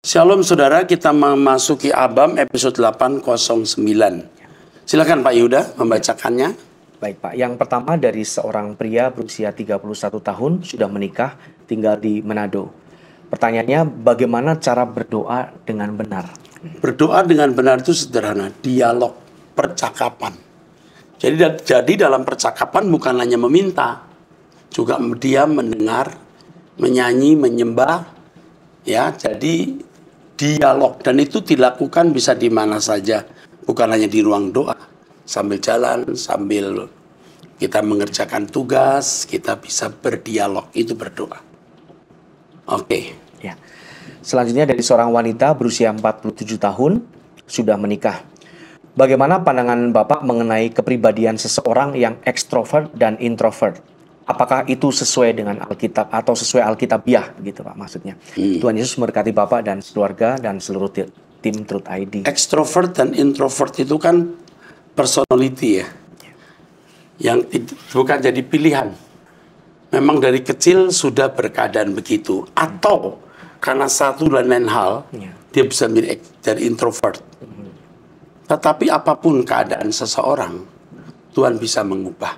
Shalom saudara, kita memasuki Abam episode 809. Silakan Pak Yuda membacakannya. Baik Pak, yang pertama dari seorang pria berusia 31 tahun, sudah menikah, tinggal di Manado. Pertanyaannya, bagaimana cara berdoa dengan benar? Berdoa dengan benar itu sederhana, dialog, percakapan. Jadi dalam percakapan bukan hanya meminta, juga dia mendengar, menyanyi, menyembah, ya. Jadi dialog, dan itu dilakukan bisa di mana saja, bukan hanya di ruang doa, sambil jalan, sambil kita mengerjakan tugas, kita bisa berdialog, itu berdoa. Oke. Ya. Selanjutnya dari seorang wanita berusia 47 tahun, sudah menikah. Bagaimana pandangan Bapak mengenai kepribadian seseorang yang ekstrovert dan introvert? Apakah itu sesuai dengan Alkitab atau sesuai Alkitabiah gitu Pak maksudnya? Tuhan Yesus memberkati Bapak dan keluarga dan seluruh tim Truth ID. Extrovert dan introvert itu kan personality ya. Yang bukan jadi pilihan. Memang dari kecil sudah berkeadaan begitu. Atau karena satu dan lain hal, dia bisa jadi introvert. Tetapi apapun keadaan seseorang, Tuhan bisa mengubah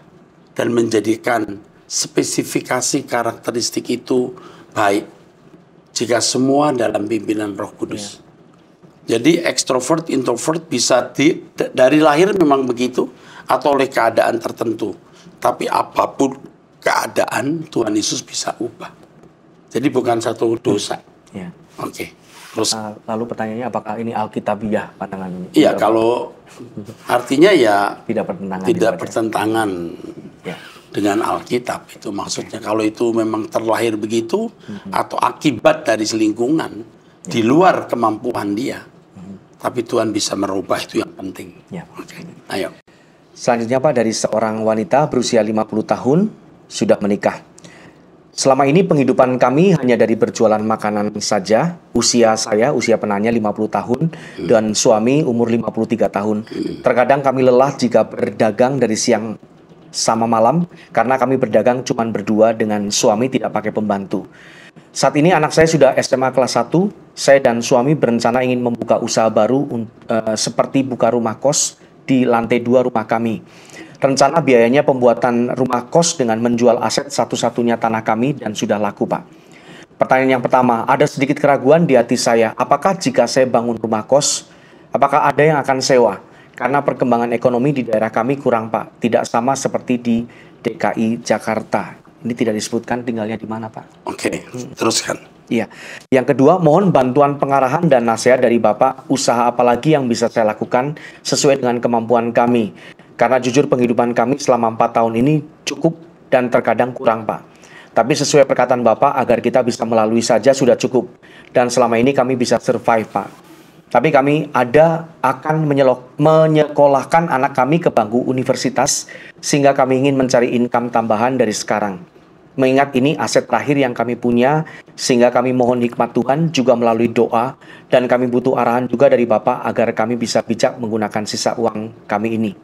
dan menjadikan spesifikasi karakteristik itu baik jika semua dalam pimpinan Roh Kudus. Jadi ekstrovert, introvert bisa dari lahir memang begitu atau oleh keadaan tertentu. Tapi apapun keadaan, Tuhan Yesus bisa ubah. Jadi bukan satu dosa. Ya. Oke. Terus lalu pertanyaannya, apakah ini Alkitabiah pandangan ini? Iya, kalau artinya ya tidak bertentangan ya. Dengan Alkitab itu maksudnya. Kalau itu memang terlahir begitu atau akibat dari lingkungan di luar kemampuan dia, tapi Tuhan bisa merubah, itu yang penting. Oke. Ayo. Selanjutnya Pak, dari seorang wanita berusia 50 tahun, sudah menikah. Selama ini penghidupan kami hanya dari berjualan makanan saja. Usia penanya 50 tahun dan suami umur 53 tahun. Terkadang kami lelah jika berdagang dari siang sama malam karena kami berdagang cuma berdua dengan suami, tidak pakai pembantu. Saat ini anak saya sudah SMA kelas 1. Saya dan suami berencana ingin membuka usaha baru seperti buka rumah kos di lantai 2 rumah kami. Rencana biayanya pembuatan rumah kos dengan menjual aset satu-satunya tanah kami dan sudah laku Pak. Pertanyaan yang pertama, ada sedikit keraguan di hati saya. Apakah jika saya bangun rumah kos, apakah ada yang akan sewa? Karena perkembangan ekonomi di daerah kami kurang Pak. Tidak sama seperti di DKI Jakarta. Ini tidak disebutkan tinggalnya di mana Pak. Oke, teruskan. Iya. Yang kedua, mohon bantuan pengarahan dan nasihat dari Bapak. Usaha apa lagi yang bisa saya lakukan sesuai dengan kemampuan kami. Karena jujur penghidupan kami selama 4 tahun ini cukup dan terkadang kurang Pak. Tapi sesuai perkataan Bapak, agar kita bisa melalui saja sudah cukup. Dan selama ini kami bisa survive Pak. Tapi kami akan menyekolahkan anak kami ke bangku universitas, sehingga kami ingin mencari income tambahan dari sekarang. Mengingat ini aset terakhir yang kami punya, sehingga kami mohon hikmat Tuhan juga melalui doa, dan kami butuh arahan juga dari Bapak agar kami bisa bijak menggunakan sisa uang kami ini.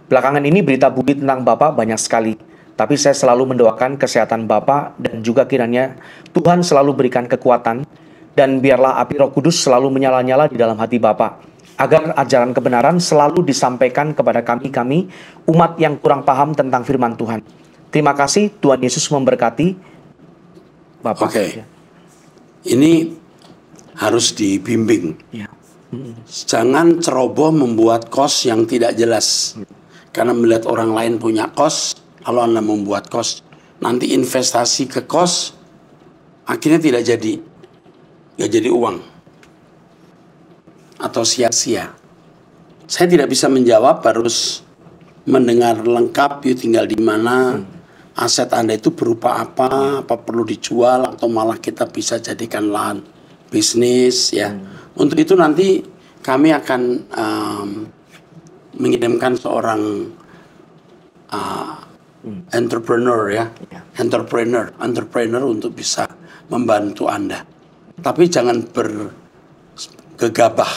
Belakangan ini berita buruk tentang Bapak banyak sekali, tapi saya selalu mendoakan kesehatan Bapak dan juga kiranya Tuhan selalu berikan kekuatan, dan biarlah api Roh Kudus selalu menyala-nyala di dalam hati Bapak, agar ajaran kebenaran selalu disampaikan kepada kami umat yang kurang paham tentang firman Tuhan. Terima kasih, Tuhan Yesus memberkati Bapak. Oke. Ini harus dibimbing. Jangan ceroboh membuat kos yang tidak jelas. Karena melihat orang lain punya kos, kalau Anda membuat kos, nanti investasi ke kos akhirnya tidak jadi. Nggak jadi uang atau sia-sia. Saya tidak bisa menjawab, harus mendengar lengkap yuk tinggal di mana, aset Anda itu berupa apa perlu dijual atau malah kita bisa jadikan lahan bisnis ya. Untuk itu nanti kami akan mengirimkan seorang entrepreneur ya, entrepreneur untuk bisa membantu Anda. Tapi jangan bergegabah.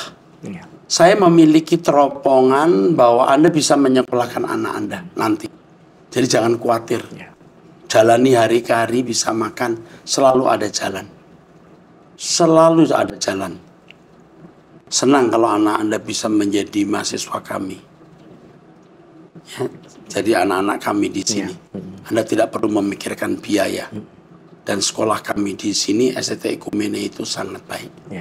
Saya memiliki teropongan bahwa Anda bisa menyekolahkan anak Anda nanti. Jadi jangan khawatir. Jalani hari ke hari, bisa makan, selalu ada jalan. selalu ada jalan. Senang kalau anak Anda bisa menjadi mahasiswa kami. Ya, jadi anak-anak kami di sini. Anda tidak perlu memikirkan biaya. Dan sekolah kami di sini, STT Ekumene itu sangat baik.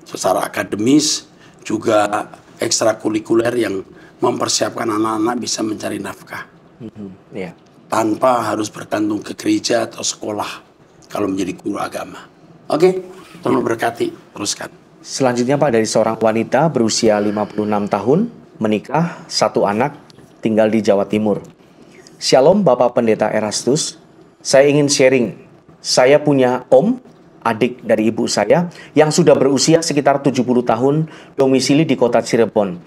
Secara akademis, juga ekstrakurikuler yang mempersiapkan anak-anak bisa mencari nafkah. Tanpa harus bergantung ke gereja atau sekolah kalau menjadi guru agama. Oke, tolong berkati, teruskan. Selanjutnya Pak, dari seorang wanita berusia 56 tahun, menikah, 1 anak, tinggal di Jawa Timur. Shalom Bapak Pendeta Erastus, saya ingin sharing. Saya punya om, adik dari ibu saya, yang sudah berusia sekitar 70 tahun, domisili di kota Cirebon.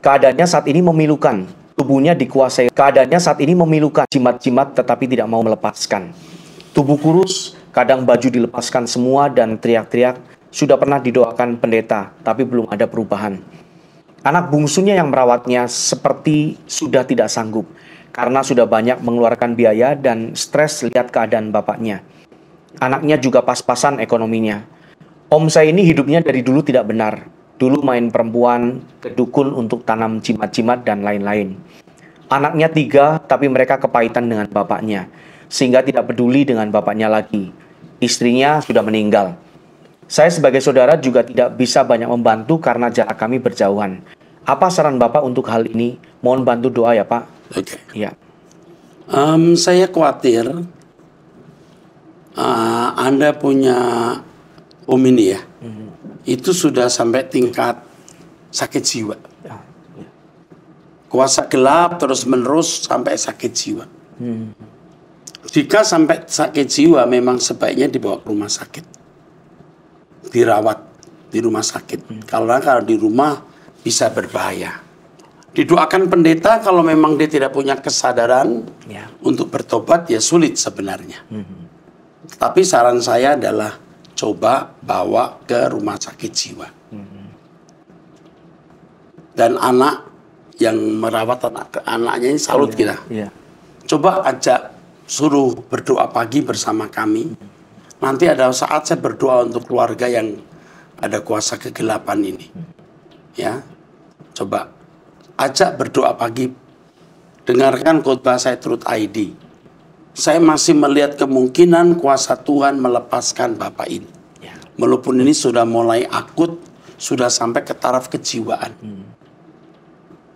Keadaannya saat ini memilukan, tubuhnya dikuasai. Keadaannya saat ini memilukan, jimat-jimat tetapi tidak mau melepaskan. Tubuh kurus, kadang baju dilepaskan semua dan teriak-teriak. Sudah pernah didoakan pendeta, tapi belum ada perubahan. Anak bungsunya yang merawatnya seperti sudah tidak sanggup, karena sudah banyak mengeluarkan biaya dan stres lihat keadaan bapaknya. Anaknya juga pas-pasan ekonominya. Om saya ini hidupnya dari dulu tidak benar. Dulu main perempuan, ke dukun untuk tanam jimat-jimat dan lain-lain. Anaknya 3, tapi mereka kepahitan dengan bapaknya, sehingga tidak peduli dengan bapaknya lagi. Istrinya sudah meninggal. Saya sebagai saudara juga tidak bisa banyak membantu karena jarak kami berjauhan. Apa saran Bapak untuk hal ini? Mohon bantu doa ya Pak. Oke. Ya. Saya khawatir Anda punya om ini ya. Itu sudah sampai tingkat sakit jiwa. Kuasa gelap terus menerus sampai sakit jiwa. Jika sampai sakit jiwa memang sebaiknya dibawa ke rumah sakit. Dirawat di rumah sakit. Kalau di rumah bisa berbahaya. Didoakan pendeta kalau memang dia tidak punya kesadaran untuk bertobat, ya sulit sebenarnya. Tapi saran saya adalah coba bawa ke rumah sakit jiwa. Dan anak yang merawat anaknya ini salut kita. Coba ajak, suruh berdoa pagi bersama kami. Nanti ada saat saya berdoa untuk keluarga yang ada kuasa kegelapan ini. Ya, coba ajak berdoa pagi. Dengarkan khotbah saya Truth ID. Saya masih melihat kemungkinan kuasa Tuhan melepaskan Bapak ini. Walaupun ini sudah mulai akut, sudah sampai ke taraf kejiwaan.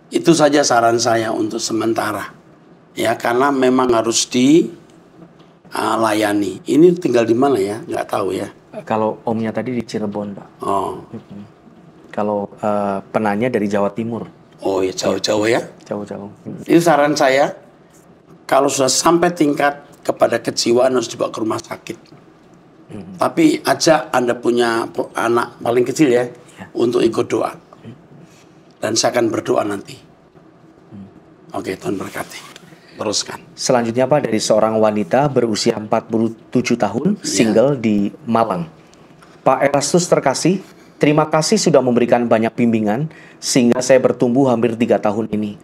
Itu saja saran saya untuk sementara. Ya, karena memang harus layani. Ini tinggal di mana ya? Nggak tahu ya. Kalau omnya tadi di Cirebon, Pak. Oh. Kalau penanya dari Jawa Timur. Oh ya, jauh-jauh ya? Jauh-jauh. Itu saran saya, kalau sudah sampai tingkat kepada kejiwaan harus dibawa ke rumah sakit. Tapi ajak Anda punya anak paling kecil ya, untuk ikut doa. Dan saya akan berdoa nanti. Oke, Tuhan berkati. Teruskan. Selanjutnya Pak, dari seorang wanita berusia 47 tahun, single di Malang. Pak Erastus terkasih, terima kasih sudah memberikan banyak bimbingan, sehingga saya bertumbuh hampir 3 tahun ini.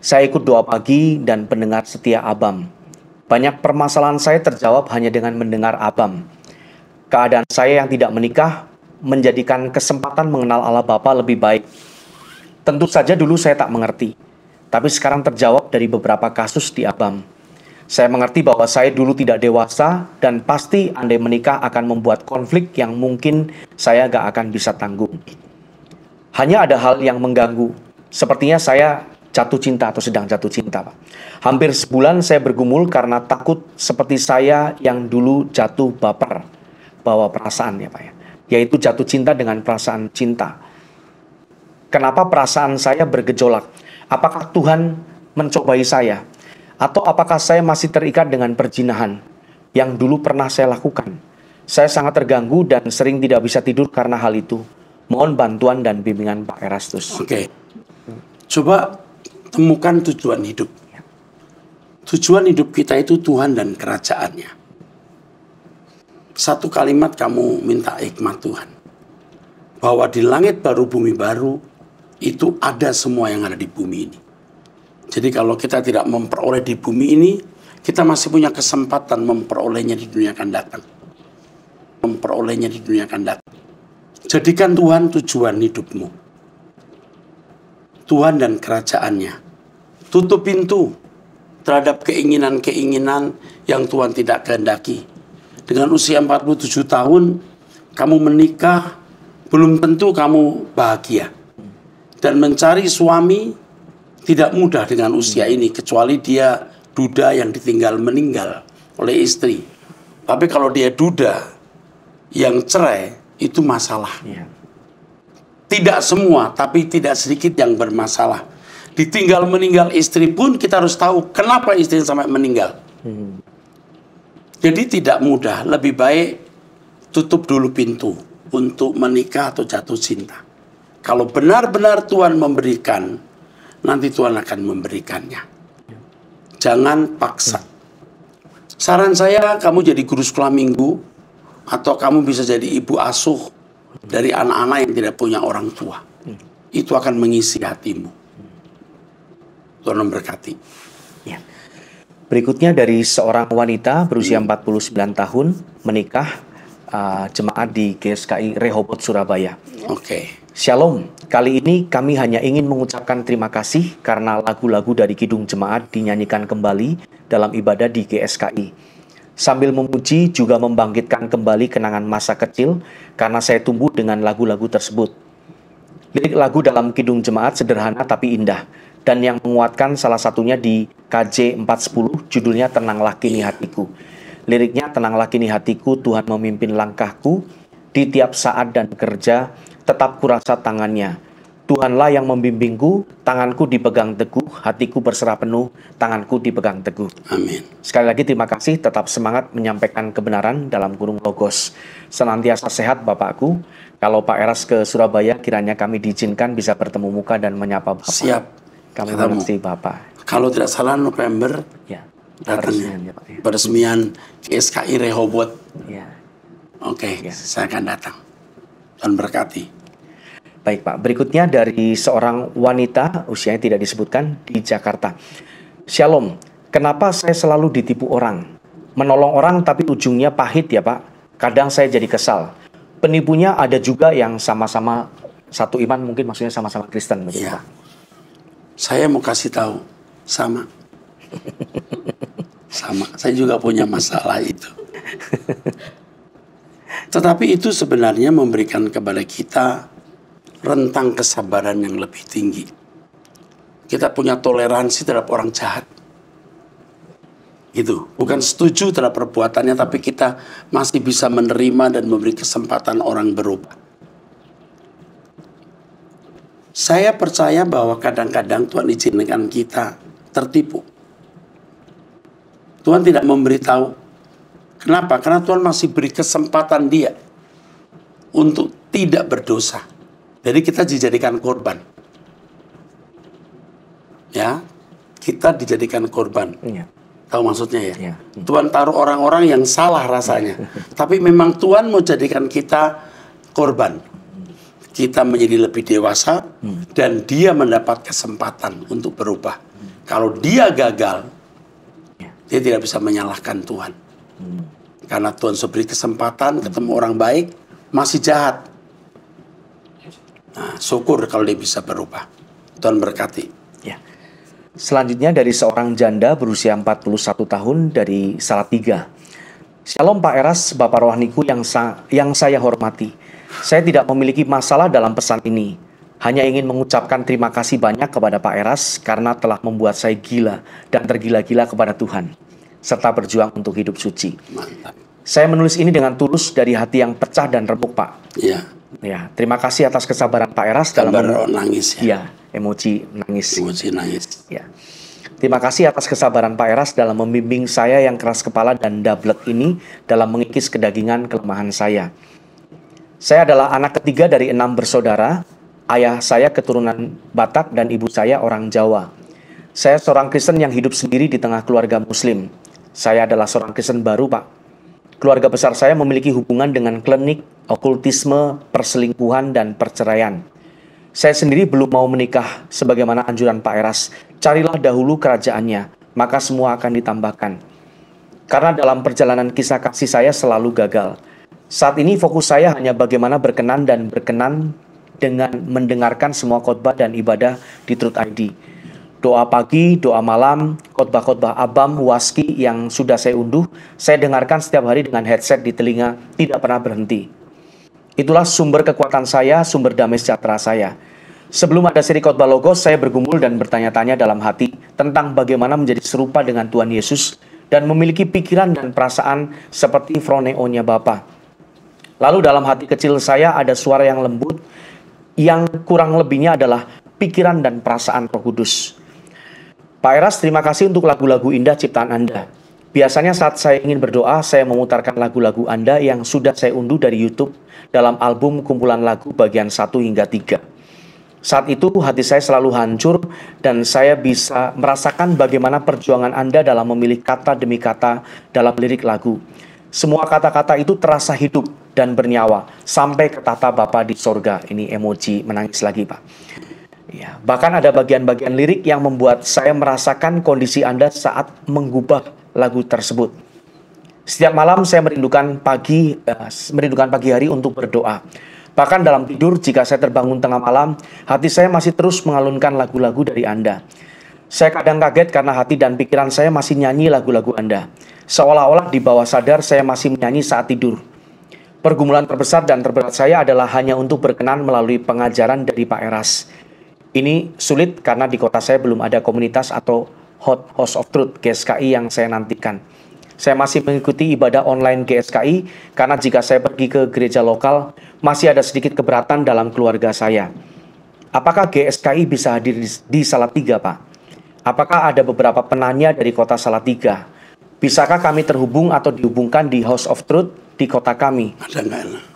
Saya ikut doa pagi dan pendengar setia Abam. Banyak permasalahan saya terjawab hanya dengan mendengar Abam. Keadaan saya yang tidak menikah menjadikan kesempatan mengenal Allah Bapa lebih baik. Tentu saja dulu saya tak mengerti. Tapi sekarang terjawab dari beberapa kasus di Abam. Saya mengerti bahwa saya dulu tidak dewasa dan pasti andai menikah akan membuat konflik yang mungkin saya gak akan bisa tanggung. Hanya ada hal yang mengganggu. Sepertinya saya jatuh cinta atau sedang jatuh cinta, Pak. Hampir sebulan saya bergumul karena takut seperti saya yang dulu jatuh baper. Bawa perasaan ya Pak ya. Yaitu jatuh cinta dengan perasaan cinta. Kenapa perasaan saya bergejolak? Apakah Tuhan mencobai saya? Atau apakah saya masih terikat dengan perzinahan yang dulu pernah saya lakukan? Saya sangat terganggu dan sering tidak bisa tidur karena hal itu. Mohon bantuan dan bimbingan Pak Erastus. Oke. Coba temukan tujuan hidup. Tujuan hidup kita itu Tuhan dan kerajaannya. Satu kalimat kamu minta hikmat Tuhan. Bahwa di langit baru, bumi baru, itu ada semua yang ada di bumi ini. Jadi kalau kita tidak memperoleh di bumi ini, kita masih punya kesempatan memperolehnya di dunia akan datang. memperolehnya di dunia akan datang. Jadikan Tuhan tujuan hidupmu. Tuhan dan kerajaannya. Tutup pintu terhadap keinginan-keinginan yang Tuhan tidak kehendaki. Dengan usia 47 tahun, kamu menikah, belum tentu kamu bahagia. Dan mencari suami tidak mudah dengan usia ini, kecuali dia duda yang ditinggal meninggal oleh istri. Tapi kalau dia duda yang cerai, itu masalah. Tidak semua, tapi tidak sedikit yang bermasalah. Ditinggal meninggal istri pun kita harus tahu kenapa istri sampai meninggal. Jadi tidak mudah, lebih baik tutup dulu pintu untuk menikah atau jatuh cinta. Kalau benar-benar Tuhan memberikan, nanti Tuhan akan memberikannya. Jangan paksa. Saran saya, kamu jadi guru sekolah minggu, atau kamu bisa jadi ibu asuh dari anak-anak yang tidak punya orang tua. Itu akan mengisi hatimu. Tuhan memberkati. Ya. Berikutnya dari seorang wanita berusia 49 tahun, menikah, jemaat di GSKI Rehoboth, Surabaya. Oke. Shalom, kali ini kami hanya ingin mengucapkan terima kasih karena lagu-lagu dari Kidung Jemaat dinyanyikan kembali dalam ibadah di GSKI. Sambil memuji juga membangkitkan kembali kenangan masa kecil karena saya tumbuh dengan lagu-lagu tersebut. Lirik lagu dalam Kidung Jemaat sederhana tapi indah, dan yang menguatkan salah satunya di KJ 410, judulnya Tenanglah Kini Hatiku. Liriknya, tenanglah kini hatiku, Tuhan memimpin langkahku, di tiap saat dan kerja, tetap kurasa tangannya. Tuhanlah yang membimbingku, tanganku dipegang teguh, hatiku berserah penuh, tanganku dipegang teguh. Amin. Sekali lagi terima kasih, tetap semangat menyampaikan kebenaran dalam kurung logos. Senantiasa sehat Bapakku. Kalau Pak Eras ke Surabaya, kiranya kami diizinkan bisa bertemu muka dan menyapa Bapak. Siap. Kami mengerti Bapak. Kalau tidak salah November, Ya. datangnya Peresmian, ya, Pak, ya. peresmian GSKI Rehoboth. Ya. Oke, Ya. saya akan datang. Tuhan berkati. Baik Pak, berikutnya dari seorang wanita, usianya tidak disebutkan, di Jakarta. Shalom, kenapa saya selalu ditipu orang? Menolong orang tapi ujungnya pahit ya Pak. Kadang saya jadi kesal. Penipunya ada juga yang sama-sama satu iman, mungkin maksudnya sama-sama Kristen. Begitu, Iya. Pak. Saya mau kasih tahu, sama. Sama, saya juga punya masalah itu. Tetapi itu sebenarnya memberikan kepada kita rentang kesabaran yang lebih tinggi. Kita punya toleransi terhadap orang jahat. Gitu. Bukan setuju terhadap perbuatannya, tapi kita masih bisa menerima dan memberi kesempatan orang berubah. Saya percaya bahwa kadang-kadang Tuhan izinkan kita tertipu. Tuhan tidak memberitahu. Kenapa? Karena Tuhan masih beri kesempatan dia untuk tidak berdosa. Jadi kita dijadikan korban. Ya, kita dijadikan korban. Iya. Tahu maksudnya ya? Iya. Tuhan taruh orang-orang yang salah rasanya. Tapi memang Tuhan mau jadikan kita korban. Kita menjadi lebih dewasa dan dia mendapat kesempatan untuk berubah. Kalau dia gagal, dia tidak bisa menyalahkan Tuhan. Karena Tuhan sudah beri kesempatan ketemu orang baik, masih jahat. Nah, syukur kalau dia bisa berubah. Tuhan berkati. Ya. Selanjutnya dari seorang janda berusia 41 tahun dari Salatiga. Shalom Pak Eras, Bapak Rohaniku yang saya hormati. Saya tidak memiliki masalah dalam pesan ini. Hanya ingin mengucapkan terima kasih banyak kepada Pak Eras karena telah membuat saya gila dan tergila-gila kepada Tuhan, serta berjuang untuk hidup suci. Mantap. Saya menulis ini dengan tulus dari hati yang pecah dan remuk, Pak. Iya. Ya, terima kasih atas kesabaran Pak Eras dalam Gambar nangis ya. Iya, emoji nangis. Emosi nangis. Ya. Terima kasih atas kesabaran Pak Eras dalam membimbing saya yang keras kepala dan dablek ini dalam mengikis kedagingan kelemahan saya. Saya adalah anak ketiga dari 6 bersaudara. Ayah saya keturunan Batak dan ibu saya orang Jawa. Saya seorang Kristen yang hidup sendiri di tengah keluarga Muslim. Saya adalah seorang Kristen baru, Pak. Keluarga besar saya memiliki hubungan dengan klinik, okultisme, perselingkuhan, dan perceraian. Saya sendiri belum mau menikah sebagaimana anjuran Pak Eras. Carilah dahulu kerajaannya, maka semua akan ditambahkan. Karena dalam perjalanan kisah kasih saya selalu gagal. Saat ini fokus saya hanya bagaimana berkenan dengan mendengarkan semua khotbah dan ibadah di Truth ID. Doa pagi, doa malam, khotbah-khotbah Abam, Waski yang sudah saya unduh, saya dengarkan setiap hari dengan headset di telinga, tidak pernah berhenti. Itulah sumber kekuatan saya, sumber damai sejahtera saya. Sebelum ada seri khotbah Logos, saya bergumul dan bertanya-tanya dalam hati tentang bagaimana menjadi serupa dengan Tuhan Yesus dan memiliki pikiran dan perasaan seperti Froneonya Bapa. Lalu dalam hati kecil saya ada suara yang lembut, yang kurang lebihnya adalah pikiran dan perasaan Roh Kudus. Pak Eras, terima kasih untuk lagu-lagu indah ciptaan Anda. Biasanya saat saya ingin berdoa, saya memutarkan lagu-lagu Anda yang sudah saya unduh dari YouTube dalam album kumpulan lagu bagian 1 hingga 3. Saat itu hati saya selalu hancur dan saya bisa merasakan bagaimana perjuangan Anda dalam memilih kata demi kata dalam lirik lagu. Semua kata-kata itu terasa hidup dan bernyawa sampai ke tata Bapa di sorga. Ini emoji menangis lagi, Pak. Ya, bahkan ada bagian-bagian lirik yang membuat saya merasakan kondisi Anda saat menggubah lagu tersebut. Setiap malam saya merindukan pagi hari untuk berdoa. Bahkan dalam tidur, jika saya terbangun tengah malam, hati saya masih terus mengalunkan lagu-lagu dari Anda. Saya kadang kaget karena hati dan pikiran saya masih nyanyi lagu-lagu Anda. Seolah-olah di bawah sadar saya masih menyanyi saat tidur. Pergumulan terbesar dan terberat saya adalah hanya untuk berkenan melalui pengajaran dari Pak Eras. Ini sulit karena di kota saya belum ada komunitas atau House of Truth GSKI yang saya nantikan. Saya masih mengikuti ibadah online GSKI karena jika saya pergi ke gereja lokal, masih ada sedikit keberatan dalam keluarga saya. Apakah GSKI bisa hadir di Salatiga, Pak? Apakah ada beberapa penanya dari kota Salatiga? Bisakah kami terhubung atau dihubungkan di House of Truth di kota kami? Ada nggak?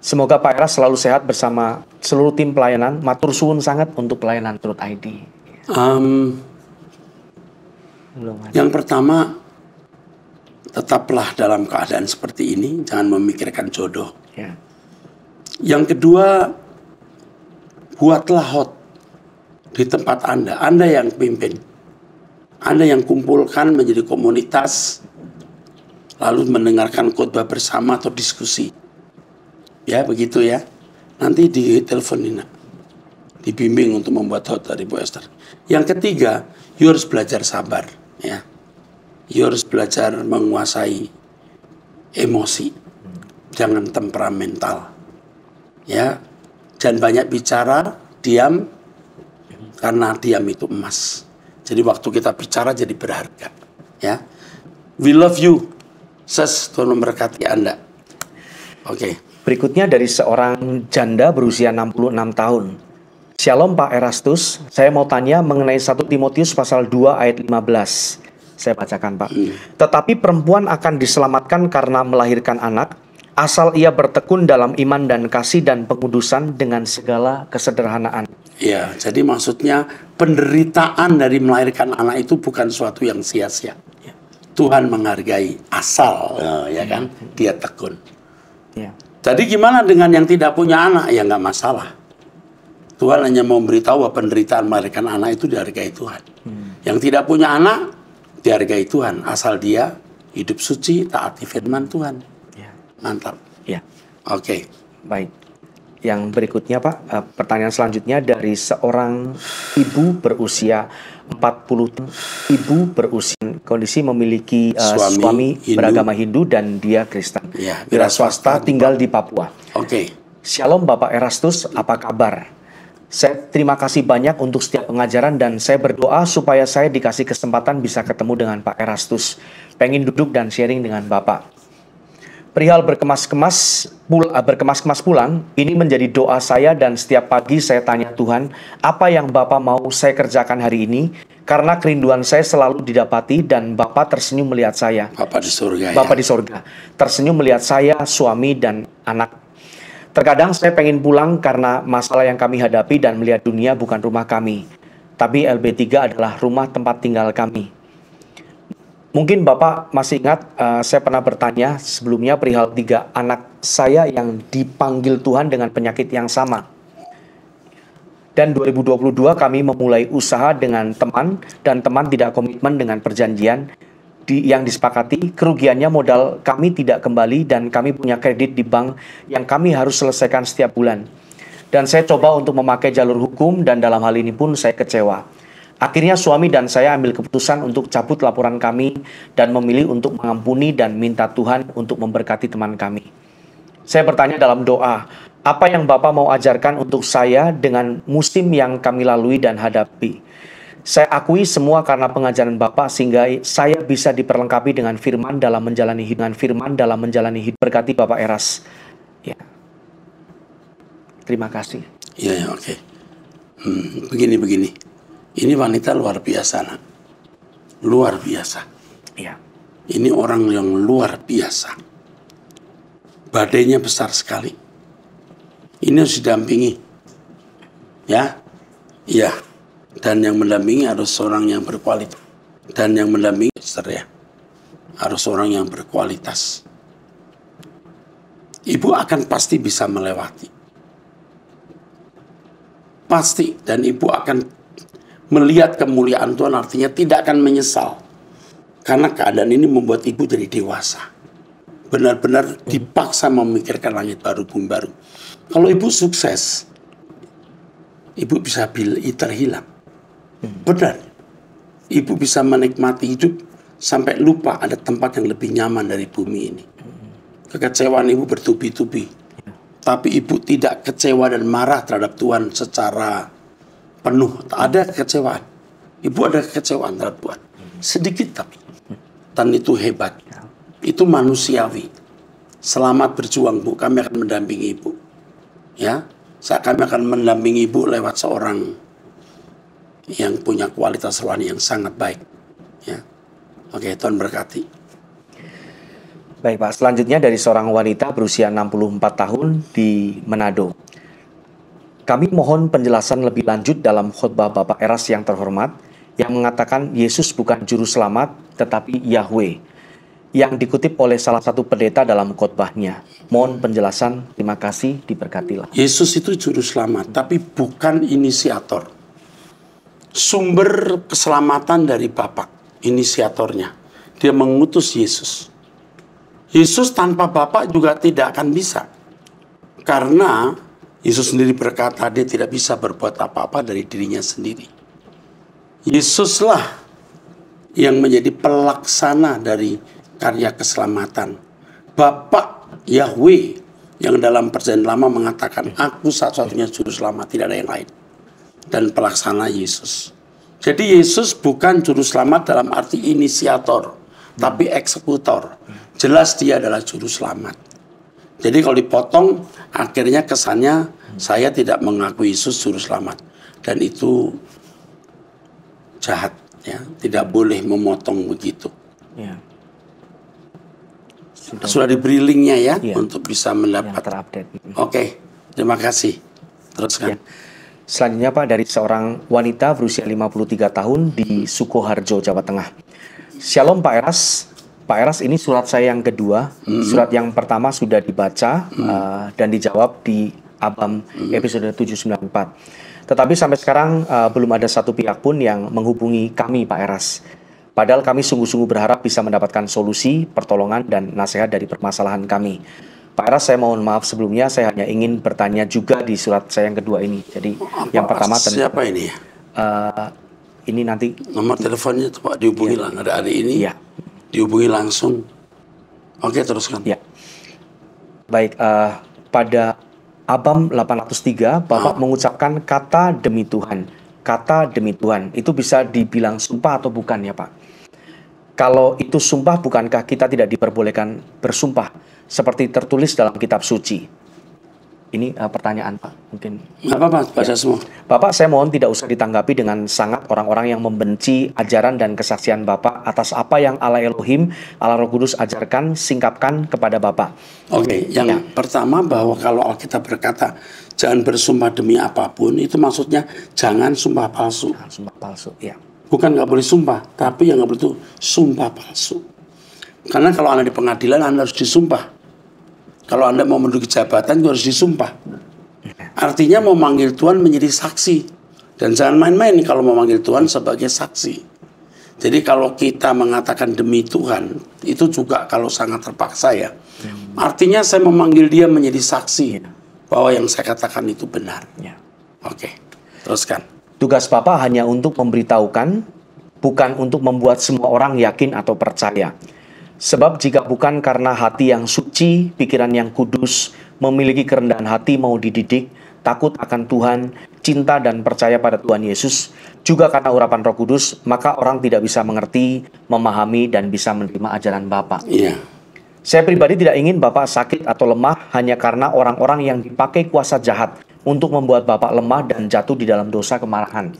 Semoga Pak Eras selalu sehat bersama seluruh tim pelayanan. Matur suwun sangat untuk pelayanan Truth ID. Yang pertama, tetaplah dalam keadaan seperti ini, jangan memikirkan jodoh. Ya. Yang kedua, buatlah hot di tempat Anda. Anda yang pimpin. Anda yang kumpulkan menjadi komunitas, lalu mendengarkan khotbah bersama atau diskusi. Ya, begitu ya. Nanti diteleponin, dibimbing untuk membuat hot dari Bu Esther. Yang ketiga, you harus belajar sabar. Ya, you harus belajar menguasai emosi, jangan temperamental. Ya, jangan banyak bicara, diam, karena diam itu emas. Jadi waktu kita bicara jadi berharga. Ya, we love you. Tuhan memberkati Anda. Oke. Berikutnya dari seorang janda berusia 66 tahun. Shalom Pak Erastus, saya mau tanya mengenai 1 Timotius pasal 2 ayat 15. Saya bacakan, Pak. Tetapi perempuan akan diselamatkan karena melahirkan anak, asal ia bertekun dalam iman dan kasih dan pengudusan dengan segala kesederhanaan. Ya, jadi maksudnya penderitaan dari melahirkan anak itu bukan suatu yang sia-sia. Tuhan menghargai asal, ya kan, dia tekun. Ya. Jadi gimana dengan yang tidak punya anak? Ya nggak masalah. Tuhan hanya mau memberitahu bahwa penderitaan melahirkan anak itu dihargai Tuhan. Yang tidak punya anak dihargai Tuhan, asal dia hidup suci, taati firman Tuhan. Ya. Mantap. Ya. Oke. Baik. Yang berikutnya, Pak, pertanyaan selanjutnya dari seorang ibu berusia 40. Ibu berusia kondisi memiliki suami beragama Hindu dan dia Kristen. Ya, wira swasta tinggal di Papua. Oke. Shalom Bapak Erastus, apa kabar? Saya terima kasih banyak untuk setiap pengajaran dan saya berdoa supaya saya dikasih kesempatan bisa ketemu dengan Pak Erastus. Pengen duduk dan sharing dengan Bapak. Perihal berkemas-kemas pulang, ini menjadi doa saya dan setiap pagi saya tanya Tuhan, apa yang Bapak mau saya kerjakan hari ini? Karena kerinduan saya selalu didapati dan Bapak tersenyum melihat saya. Bapak di surga. Bapak di sorga, tersenyum melihat saya, suami dan anak. Terkadang saya pengen pulang karena masalah yang kami hadapi dan melihat dunia bukan rumah kami. Tapi LB3 adalah rumah tempat tinggal kami. Mungkin Bapak masih ingat, saya pernah bertanya sebelumnya perihal 3 anak saya yang dipanggil Tuhan dengan penyakit yang sama. Dan 2022 kami memulai usaha dengan teman, dan teman tidak komitmen dengan perjanjian. yang disepakati, kerugiannya modal kami tidak kembali dan kami punya kredit di bank yang kami harus selesaikan setiap bulan. Dan saya coba untuk memakai jalur hukum dan dalam hal ini pun saya kecewa. Akhirnya suami dan saya ambil keputusan untuk cabut laporan kami dan memilih untuk mengampuni dan minta Tuhan untuk memberkati teman kami. Saya bertanya dalam doa, apa yang Bapak mau ajarkan untuk saya dengan musim yang kami lalui dan hadapi? Saya akui semua karena pengajaran Bapak sehingga saya bisa diperlengkapi dengan firman dalam menjalani hidup. Berkati Bapak Eras. Ya. Terima kasih. Ya, oke. Begini. Ini wanita luar biasa, nak. Luar biasa. Ya. Ini orang yang luar biasa. Badainya besar sekali. Ini harus didampingi. Ya. Iya. Dan yang mendampingi harus seorang yang berkualitas. Dan yang mendampingi harus orang yang berkualitas. Ibu akan pasti bisa melewati. Pasti. Dan ibu akan melihat kemuliaan Tuhan, artinya tidak akan menyesal. Karena keadaan ini membuat ibu jadi dewasa. Benar-benar dipaksa memikirkan langit baru, bumi baru. Kalau ibu sukses, ibu bisa terhilang. Benar. Ibu bisa menikmati hidup sampai lupa ada tempat yang lebih nyaman dari bumi ini. Kekecewaan ibu bertubi-tubi. Tapi ibu tidak kecewa dan marah terhadap Tuhan secara penuh. Ada kekecewaan. Ibu ada kekecewaan terhadap Tuhan. Sedikit tapi. Dan itu hebat. Itu manusiawi. Selamat berjuang, Bu. Kami akan mendampingi ibu. Ya. Kami akan mendampingi ibu lewat seorang yang punya kualitas rohani yang sangat baik. Ya. Oke, Tuhan berkati. Baik Pak, selanjutnya dari seorang wanita berusia 64 tahun di Manado. Kami mohon penjelasan lebih lanjut dalam khotbah Bapak Eras yang terhormat yang mengatakan Yesus bukan juru selamat tetapi Yahweh, yang dikutip oleh salah satu pendeta dalam khotbahnya. Mohon penjelasan, terima kasih, diberkatilah. Yesus itu juru selamat tapi bukan inisiator. Sumber keselamatan dari Bapa, inisiatornya. Dia mengutus Yesus. Yesus tanpa Bapa juga tidak akan bisa. Karena Yesus sendiri berkata dia tidak bisa berbuat apa-apa dari dirinya sendiri. Yesuslah yang menjadi pelaksana dari karya keselamatan. Bapa Yahweh yang dalam Perjanjian Lama mengatakan, aku satu-satunya juru selamat, tidak ada yang lain. Dan pelaksana Yesus. Jadi Yesus bukan juru selamat dalam arti inisiator, tapi eksekutor. Jelas dia adalah juru selamat. Jadi kalau dipotong, akhirnya kesannya saya tidak mengakui Yesus juru selamat. Dan itu jahat, ya. Tidak boleh memotong begitu. Ya. Sudah diberi linknya ya, ya, untuk bisa mendapat. Terupdate. Oke, terima kasih. Teruskan. Ya. Selanjutnya Pak, dari seorang wanita berusia 53 tahun di Sukoharjo, Jawa Tengah. Shalom Pak Eras. Pak Eras, ini surat saya yang kedua. Surat yang pertama sudah dibaca dan dijawab di Abam episode 794. Tetapi sampai sekarang belum ada satu pihak pun yang menghubungi kami Pak Eras. Padahal kami sungguh-sungguh berharap bisa mendapatkan solusi, pertolongan, dan nasihat dari permasalahan kami. Pak Eras, saya mohon maaf sebelumnya, saya hanya ingin bertanya juga di surat saya yang kedua ini. Jadi yang pertama siapa ini? Ini nanti nomor teleponnya tuh Pak, dihubungi lah, ada hari ini. Ya. Dihubungi langsung. Oke, teruskan. Ya. Baik, pada Abam 803 Bapak mengucapkan kata demi Tuhan. Kata demi Tuhan itu bisa dibilang sumpah atau bukan ya Pak? Kalau itu sumpah, bukankah kita tidak diperbolehkan bersumpah seperti tertulis dalam kitab suci? Ini pertanyaan Pak, mungkin. Nggak apa-apa, baca semua. Bapak, saya mohon tidak usah ditanggapi dengan sangat orang-orang yang membenci ajaran dan kesaksian Bapak atas apa yang Allah Elohim, Allah Roh Kudus ajarkan, singkapkan kepada Bapak. Oke, yang pertama bahwa kalau Alkitab berkata jangan bersumpah demi apapun, itu maksudnya jangan sumpah palsu. Sumpah palsu, ya. Bukan nggak boleh sumpah, tapi yang nggak boleh itu sumpah palsu. Karena kalau Anda di pengadilan, Anda harus disumpah. Kalau Anda mau menduduki jabatan, juga harus disumpah. Artinya mau manggil Tuhan menjadi saksi. Dan jangan main-main kalau mau manggil Tuhan sebagai saksi. Jadi kalau kita mengatakan demi Tuhan, itu juga kalau sangat terpaksa ya. Artinya saya memanggil dia menjadi saksi bahwa yang saya katakan itu benar. Oke, teruskan. Tugas Bapak hanya untuk memberitahukan, bukan untuk membuat semua orang yakin atau percaya. Sebab jika bukan karena hati yang suci, pikiran yang kudus, memiliki kerendahan hati mau dididik, takut akan Tuhan, cinta dan percaya pada Tuhan Yesus, juga karena urapan Roh Kudus, maka orang tidak bisa mengerti, memahami, dan bisa menerima ajaran Bapak. Iya. Saya pribadi tidak ingin Bapak sakit atau lemah hanya karena orang-orang yang dipakai kuasa jahat untuk membuat Bapak lemah dan jatuh di dalam dosa kemarahan.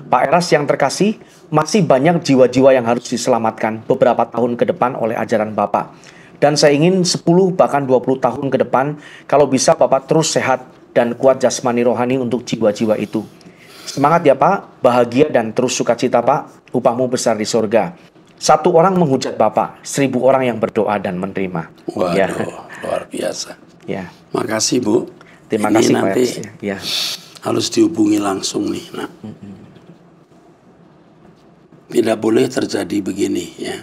Pak Eras yang terkasih, masih banyak jiwa-jiwa yang harus diselamatkan beberapa tahun ke depan oleh ajaran Bapak. Dan saya ingin 10 bahkan 20 tahun ke depan, kalau bisa Bapak terus sehat dan kuat jasmani rohani untuk jiwa-jiwa itu. Semangat ya Pak, bahagia dan terus sukacita Pak, upahmu besar di surga. 1 orang menghujat Bapak, 1000 orang yang berdoa dan menerima. Waduh, luar biasa. Ya. Makasih Bu. Terima Ini kasih Pak nanti Eras. Ya. harus dihubungi langsung nih. Nah, tidak boleh terjadi begini ya.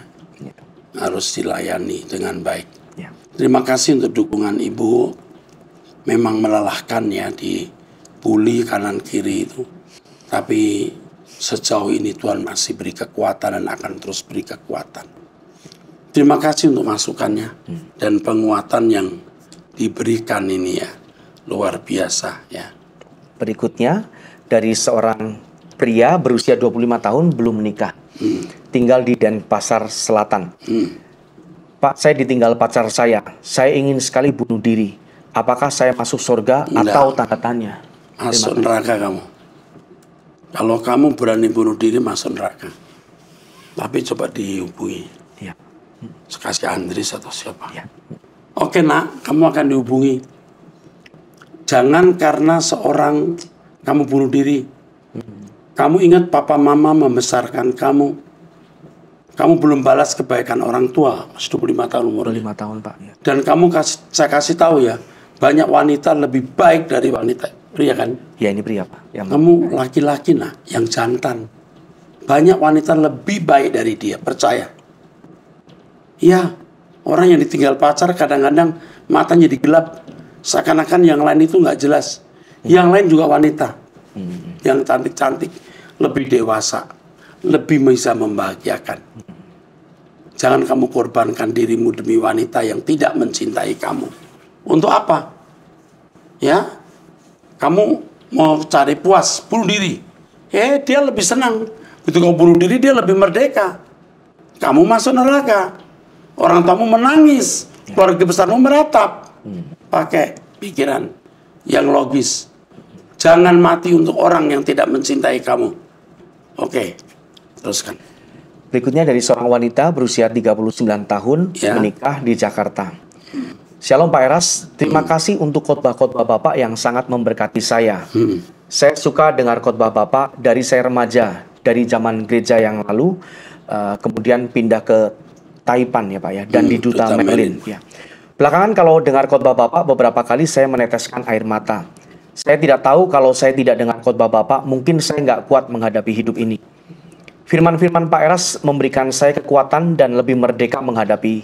Harus dilayani dengan baik. Ya. Terima kasih untuk dukungan Ibu. Memang melelahkan ya dibully kanan kiri itu. Tapi sejauh ini Tuhan masih beri kekuatan dan akan terus beri kekuatan. Terima kasih untuk masukannya dan penguatan yang diberikan ini ya. Luar biasa ya. Berikutnya, dari seorang pria berusia 25 tahun belum menikah. Tinggal di Denpasar Selatan. Pak, saya ditinggal pacar saya. Saya ingin sekali bunuh diri. Apakah saya masuk surga atau tanda tanya? Masuk neraka kamu. Kalau kamu berani bunuh diri, masuk neraka. Tapi coba dihubungi. Ya. Sekasih Andris atau siapa. Ya. Oke nak, kamu akan dihubungi. Jangan karena seorang kamu bunuh diri. Kamu ingat papa mama membesarkan kamu. Kamu belum balas kebaikan orang tua. 25 tahun umur. 25 tahun Pak. Ya. Dan kamu saya kasih tahu ya. Banyak wanita lebih baik dari wanita pria kan? Ya ini pria Pak. Ya, Kamu laki-laki nah, yang jantan. Banyak wanita lebih baik dari dia, percaya. Iya, orang yang ditinggal pacar kadang-kadang matanya jadi gelap. Seakan-akan yang lain itu nggak jelas. Yang lain juga wanita. Yang cantik-cantik, lebih dewasa, lebih bisa membahagiakan. Jangan kamu korbankan dirimu demi wanita yang tidak mencintai kamu. Untuk apa? Ya, kamu mau cari puas, bunuh diri. Dia lebih senang. Begitu kamu bunuh diri, dia lebih merdeka. Kamu masuk neraka. Orang tamu menangis, keluarga besarmu meratap. Pakai pikiran yang logis. Jangan mati untuk orang yang tidak mencintai kamu. Oke, teruskan. Berikutnya dari seorang wanita berusia 39 tahun menikah di Jakarta. Shalom Pak Eras, terima kasih untuk khotbah-khotbah Bapak yang sangat memberkati saya. Saya suka dengar khotbah Bapak dari saya remaja, dari zaman gereja yang lalu, kemudian pindah ke Taipan ya Pak ya, dan di Duta Merlin. Ya. Belakangan kalau dengar khotbah Bapak, beberapa kali saya meneteskan air mata. Saya tidak tahu kalau saya tidak dengar khotbah Bapak, mungkin saya nggak kuat menghadapi hidup ini. Firman-firman Pak Eras memberikan saya kekuatan dan lebih merdeka menghadapi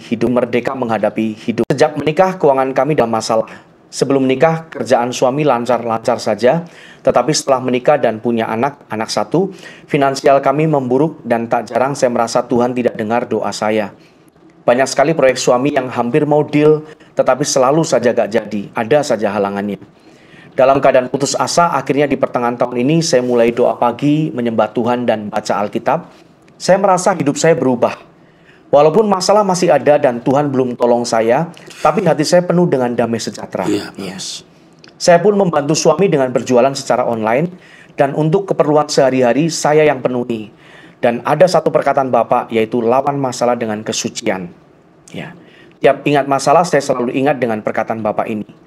hidup. Sejak menikah, keuangan kami dalam masalah. Sebelum menikah, kerjaan suami lancar-lancar saja. Tetapi setelah menikah dan punya anak 1, finansial kami memburuk dan tak jarang saya merasa Tuhan tidak dengar doa saya. Banyak sekali proyek suami yang hampir mau deal, tetapi selalu saja gak jadi. Ada saja halangannya. Dalam keadaan putus asa, akhirnya di pertengahan tahun ini saya mulai doa pagi, menyembah Tuhan dan baca Alkitab. Saya merasa hidup saya berubah. Walaupun masalah masih ada dan Tuhan belum tolong saya, tapi hati saya penuh dengan damai sejahtera. Yes. Saya pun membantu suami dengan berjualan secara online, dan untuk keperluan sehari-hari saya yang penuhi. Dan ada satu perkataan Bapak, yaitu lawan masalah dengan kesucian. Ya. Tiap ingat masalah, saya selalu ingat dengan perkataan Bapak ini.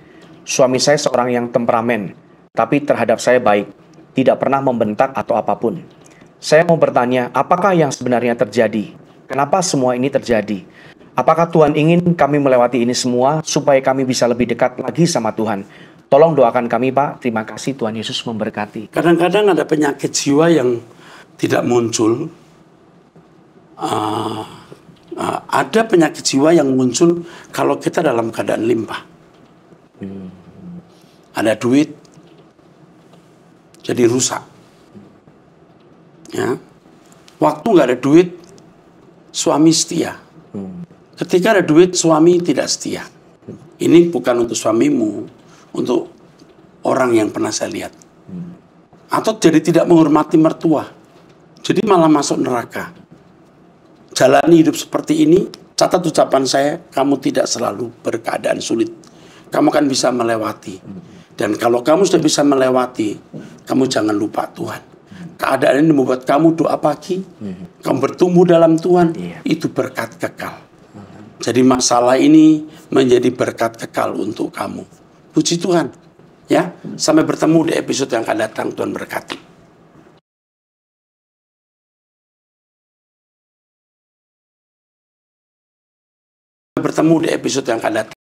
Suami saya seorang yang temperamen, tapi terhadap saya baik, tidak pernah membentak atau apapun. Saya mau bertanya, apakah yang sebenarnya terjadi? Kenapa semua ini terjadi? Apakah Tuhan ingin kami melewati ini semua supaya kami bisa lebih dekat lagi sama Tuhan? Tolong doakan kami Pak, terima kasih, Tuhan Yesus memberkati. Kadang-kadang ada penyakit jiwa yang tidak muncul, uh, ada penyakit jiwa yang muncul kalau kita dalam keadaan limpah. Ada duit, jadi rusak. Ya. Waktu nggak ada duit, suami setia. Ketika ada duit, suami tidak setia. Ini bukan untuk suamimu, untuk orang yang pernah saya lihat. Atau jadi tidak menghormati mertua, jadi malah masuk neraka. Jalani hidup seperti ini, catat ucapan saya, kamu tidak selalu berkeadaan sulit. Kamu akan bisa melewati. Dan kalau kamu sudah bisa melewati, kamu jangan lupa Tuhan. Keadaan ini membuat kamu doa pagi, kamu bertumbuh dalam Tuhan, itu berkat kekal. Jadi masalah ini menjadi berkat kekal untuk kamu. Puji Tuhan. Ya, sampai bertemu di episode yang akan datang. Tuhan berkati. Bertemu di episode yang akan datang.